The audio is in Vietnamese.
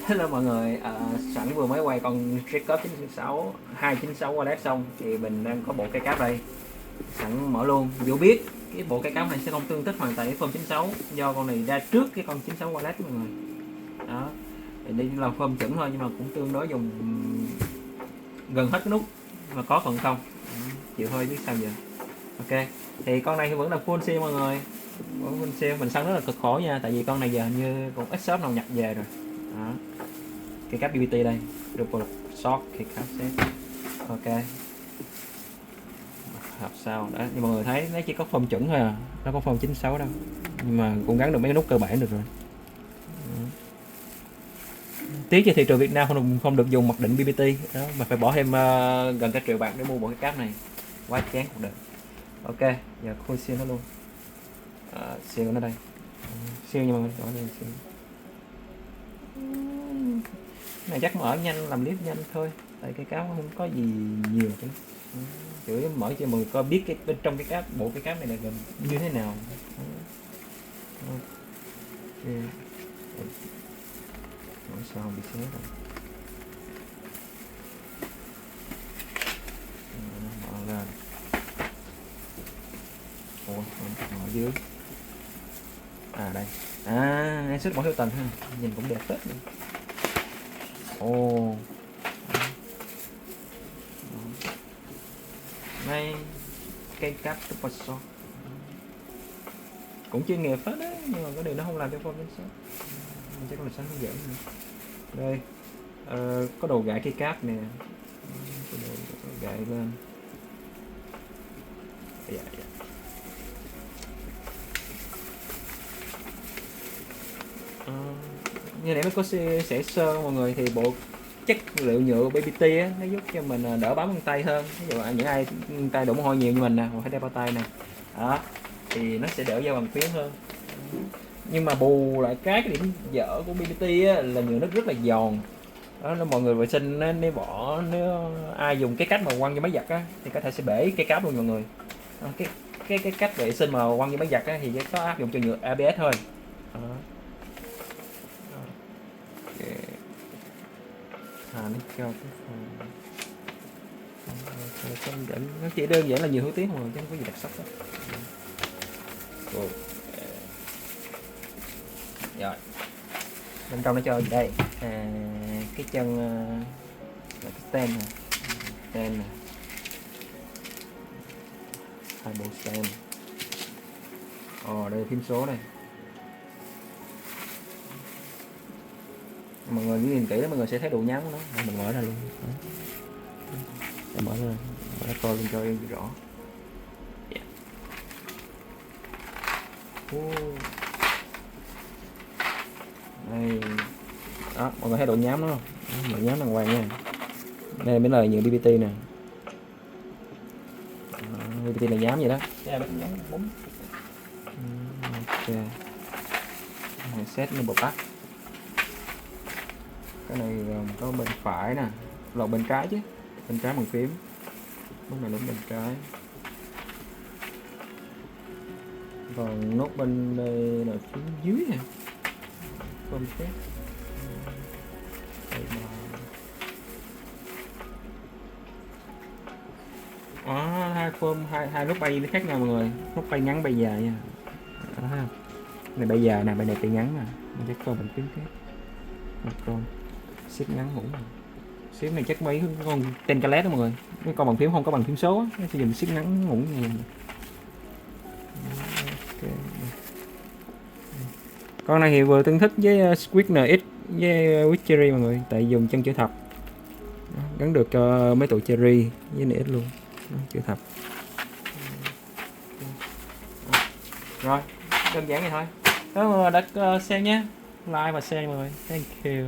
Hello mọi người, sẵn vừa mới quay con Jacob 996 296 Wallet xong thì mình đang có bộ cây cáp đây, sẵn mở luôn. Dù biết cái bộ cây cáp này sẽ không tương thích hoàn toàn với form 96 do con này ra trước cái con 96 Wallet mọi người. Đó, thì đây là form chuẩn thôi nhưng mà cũng tương đối dùng gần hết cái nút mà có phần không. Chịu thôi biết sao giờ. Ok, thì con này thì vẫn là full seal mọi người, vẫn full seal. Mình săn rất là cực khổ nha, tại vì con này giờ hình như cũng ít shop nào nhập về rồi. Đó, cái cáp BBT đây, double short cái cáp set. Ok, hợp sao đấy, nhưng mọi người thấy nó chỉ có form chuẩn thôi à, nó có form 96 đâu, nhưng mà cũng gắn được mấy cái nút cơ bản được rồi. Tiếc cho thị trường Việt Nam không được dùng mặc định BBT đó, mà phải bỏ thêm gần cả triệu bạc để mua bộ cái cáp này, quá chán cuộc đời. Ok, giờ khui siêu nó luôn. Siêu nó đây, siêu nhưng mà rõ ràng siêu này chắc mở nhanh, làm clip nhanh thôi, tại cái cáp không có gì nhiều chứ. Chửi mở cho mọi người coi biết cái bên trong cái cáp, bộ cái cáp này là gần như thế nào. Okay. Nói sao bị xé rồi. Mở ra. Ủa, mở dưới. Đây. Em xích bỏ theo tầng ha, nhìn cũng đẹp phết. Ồ. Đây, cây cáp super short cũng chuyên nghiệp phết đấy, nhưng mà cái điều nó không làm cho form chính xác. Mình chắc là sáng hướng dẫn nữa. Đây, có đồ gãy cây cáp nè, có đồ gãy lên. Dạ. Như nãy mới có sẽ sơ mọi người, thì bộ chất liệu nhựa BBT á, nó giúp cho mình đỡ bám bằng tay hơn. Ví dụ những ai tay đổ mồ hôi nhiều như mình nè, hoặc phải đeo bao tay nè, đó thì nó sẽ đỡ dao bằng phím hơn. Nhưng mà bù lại cái điểm dở của BBT á, là nhựa nó rất là giòn. Đó, mọi người vệ sinh nếu ai dùng cái cách mà quăng vô máy giặt á, thì có thể sẽ bể cái cáp luôn mọi người. Đó, cái cách vệ sinh mà quăng vô máy giặt á, thì có áp dụng cho nhựa ABS thôi. Đó. Okay. Nó cho cái phần nó chỉ đơn giản là nhiều thứ tiếng thôi chứ không có gì đặc sắc đó. Rồi bên trong nó cho gì đây, cái chân cái stem nè, hai bộ stem. Đây là phím số này. Mọi người nhìn kỹ đó, mọi người sẽ thấy độ nhám của nó. Mình mở ra luôn. Mở ra coi luôn cho rõ. Yeah. Đây. Đó, mọi người thấy độ nhám nó không? Độ nhám đàng hoàng nha. Đây mới là nhiều BBT nè. BBT là nhám vậy đó. Ok. Set như bộ bắt. Cái này có bên phải nè, lộn bên trái chứ, bên trái bằng phím, lúc này lúc bên trái. Còn nút bên đây là phím dưới nè, phím phép. Hai phím, hai nút bay khác nhau mọi người, nút bay ngắn bay dài nha. Này bay dài nè, bay này bay ngắn nè, mình chắc coi bằng phím khác. Con xếp ngắn ngủ, xếp này chắc mấy con tên calet đó mọi người, cái con bằng phím không có bằng phím số á, nó sẽ dùng xếp ngắn ngủ như okay. Con này thì vừa tương thích với Squid NX với Witchery mọi người, tại dùng chân chữ thập, gắn được cho mấy tụi Cherry với NX luôn, chữ thập. Rồi đơn giản vậy thôi. Cảm ơn đã xem nhé, like và share mọi người, thank you.